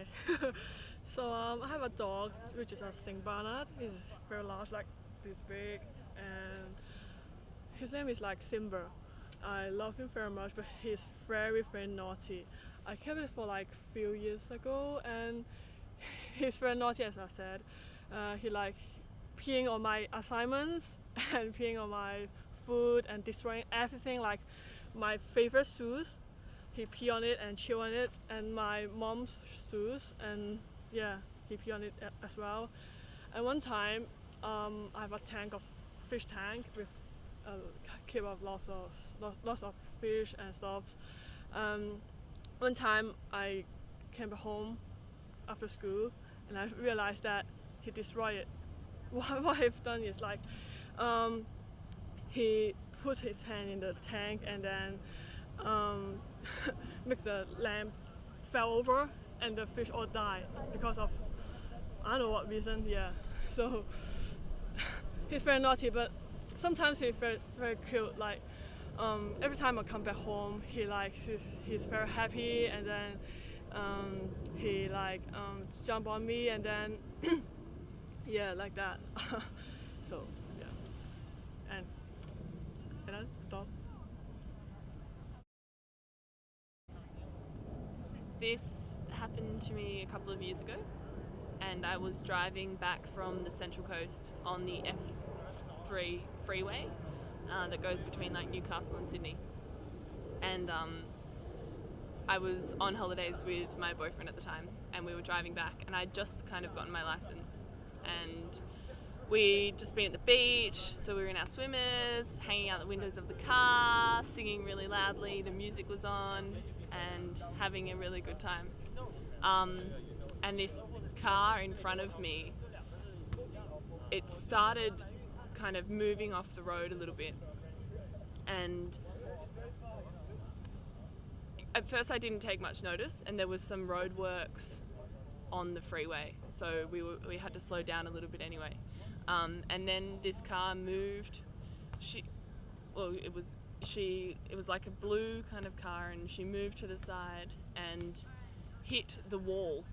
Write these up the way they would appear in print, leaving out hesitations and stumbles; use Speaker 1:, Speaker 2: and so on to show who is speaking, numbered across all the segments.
Speaker 1: Hi. I have a dog which is a Saint Bernard. He's very large, like this big, and his name is like Simba. I love him very much, but he's very very naughty. I kept it for like few years ago, and he's very naughty as I said. He like peeing on my assignments and peeing on my food and destroying everything like my favorite shoes. He pee on it and chew on it, and my mom's shoes, and yeah, he pee on it as well. And one time, I have a tank of fish tank with a keep of lots of fish and stuff. Um, One time I came back home after school, and I realized that he destroyed it. What I've done is like, um, he put his hand in the tank and then um, make the lamp fell over and the fish all died because of I don't know what reason. Yeah, so he's very naughty, but sometimes he's very very cute. Like every time I come back home, he's very happy, and then he jump on me, and then yeah, like that. So yeah, and then stop.
Speaker 2: This happened to me a couple of years ago, and I was driving back from the Central Coast on the F3 freeway that goes between like Newcastle and Sydney. And I was on holidays with my boyfriend at the time, and we were driving back, and I'd just kind of gotten my license, and we'd just been at the beach, so we were in our swimmers, hanging out the windows of the car, singing really loudly, the music was on, and having a really good time. And this car in front of me, it started kind of moving off the road a little bit, and at first I didn't take much notice, and there was some roadworks on the freeway, so we had to slow down a little bit anyway. And then this car moved. It was like a blue kind of car, and she moved to the side and hit the wall.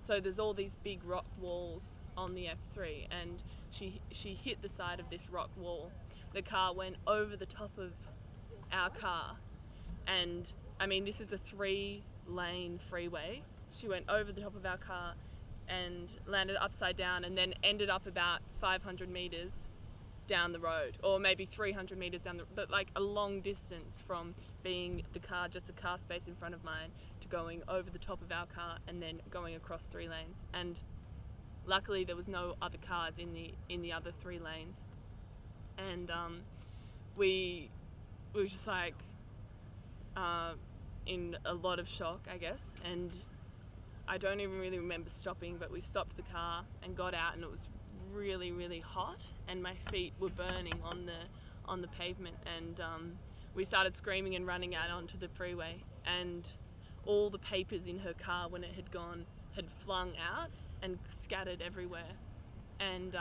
Speaker 2: So there's all these big rock walls on the F3, and she hit the side of this rock wall. The car went over the top of our car, and I mean, this is a 3-lane freeway. She went over the top of our car and landed upside down, and then ended up about 500 meters down the road, or maybe 300 meters down but like a long distance from being just a car space in front of mine, to going over the top of our car and then going across 3 lanes. And luckily there was no other cars in the other 3 lanes. And we were just like in a lot of shock, I guess, and I don't even really remember stopping, but we stopped the car and got out, and it was really really hot, and my feet were burning on the pavement, and we started screaming and running out onto the freeway, and all the papers in her car when it had gone had flung out and scattered everywhere. And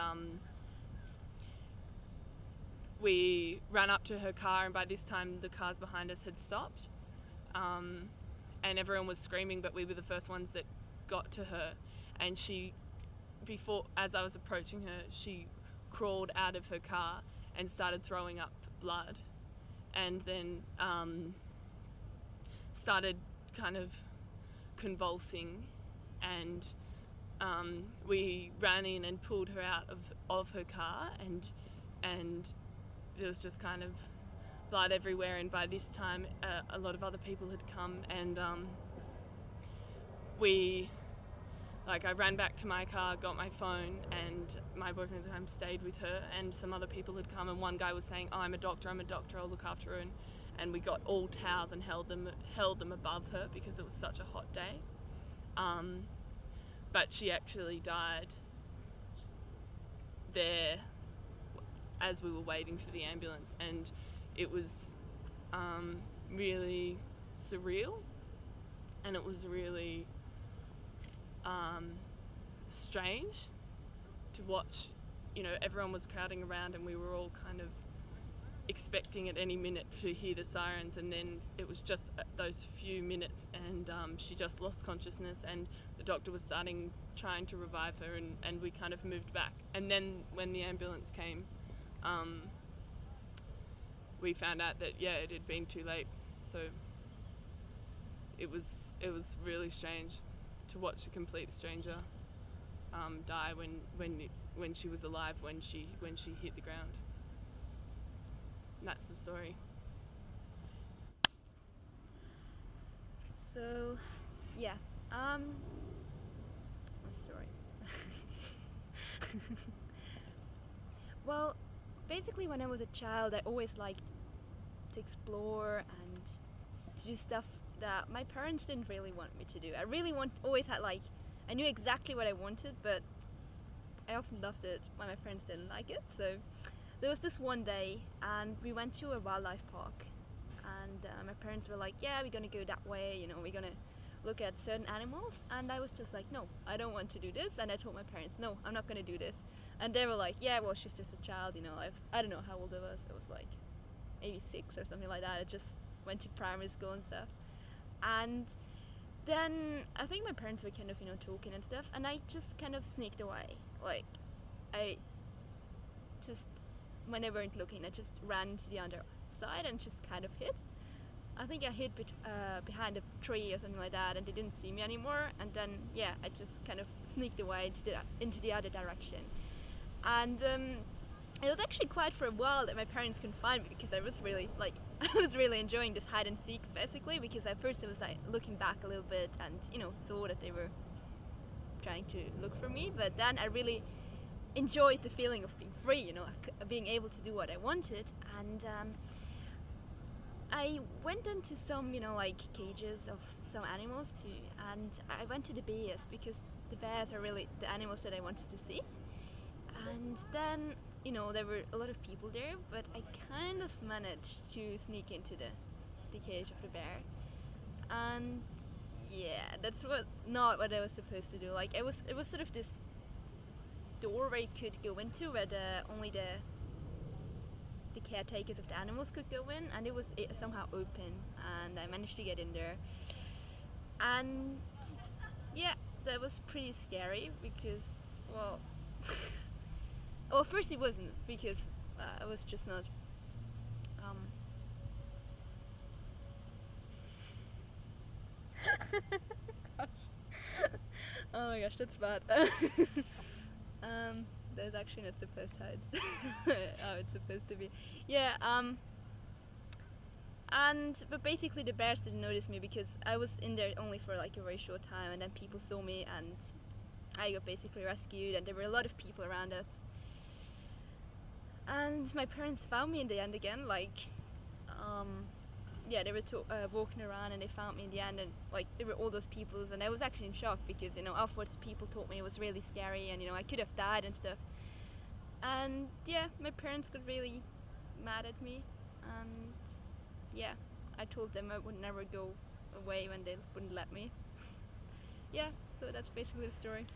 Speaker 2: we ran up to her car, and by this time the cars behind us had stopped, and everyone was screaming, but we were the first ones that got to her. And as I was approaching her, she crawled out of her car and started throwing up blood, and then started kind of convulsing, and we ran in and pulled her out of her car, and there was just kind of blood everywhere. And by this time a lot of other people had come, and I ran back to my car, got my phone, and my boyfriend at the time stayed with her, and some other people had come, and one guy was saying, "Oh, I'm a doctor, I'll look after her," and we got all towels and held them above her because it was such a hot day. But she actually died there as we were waiting for the ambulance, and it was really surreal, and it was really strange to watch. Everyone was crowding around, and we were all kind of expecting at any minute to hear the sirens, and then it was just those few minutes, and she just lost consciousness, and the doctor was trying to revive her, and we kind of moved back. And then when the ambulance came, we found out that it had been too late. So it was really strange to watch a complete stranger die when she was alive, when she hit the ground. And that's the story.
Speaker 3: So, yeah, my story. Well, basically when I was a child, I always liked to explore and to do stuff that my parents didn't really want me to do. I knew exactly what I wanted, but I often loved it when my parents didn't like it. So there was this one day, and we went to a wildlife park, and my parents were like, yeah, we're gonna go that way, you know, we're gonna look at certain animals. And I was just like, no, I don't want to do this. And I told my parents, no, I'm not gonna do this. And they were like, yeah, well, she's just a child, you know. I don't know how old I was. It was like maybe 6 or something like that. I just went to primary school and stuff. And then I think my parents were kind of, you know, talking and stuff, and I just kind of sneaked away. Like, I just, when they weren't looking, I just ran to the other side and just kind of hid. I think I hid behind a tree or something like that, and they didn't see me anymore. And then, yeah, I just kind of sneaked away into the other direction. And it was actually quite for a while that my parents couldn't find me, because I was really enjoying this hide and seek, basically, because at first I was like looking back a little bit and, you know, saw that they were trying to look for me, but then I really enjoyed the feeling of being free, you know, being able to do what I wanted. And I went into some, you know, like cages of some animals too, and I went to the bears, because the bears are really the animals that I wanted to see. And then, you know, there were a lot of people there, but I kind of managed to sneak into the cage of the bear. And yeah, that's not what I was supposed to do. Like, it was sort of this door where you could go into, where only the caretakers of the animals could go in, and it was somehow open, and I managed to get in there. And yeah, that was pretty scary, because, well, well, first it wasn't, because I was just not gosh. Oh my gosh, that's bad. That's actually not supposed how it's supposed to be. Yeah, but basically the bears didn't notice me, because I was in there only for like a very short time, and then people saw me, and I got basically rescued, and there were a lot of people around us. And my parents found me in the end again, like, yeah, they were walking around, and they found me in the end, and like there were all those people, and I was actually in shock, because, you know, afterwards people told me it was really scary, and, you know, I could have died and stuff. And yeah, my parents got really mad at me, and yeah, I told them I would never go away when they wouldn't let me. Yeah, so that's basically the story.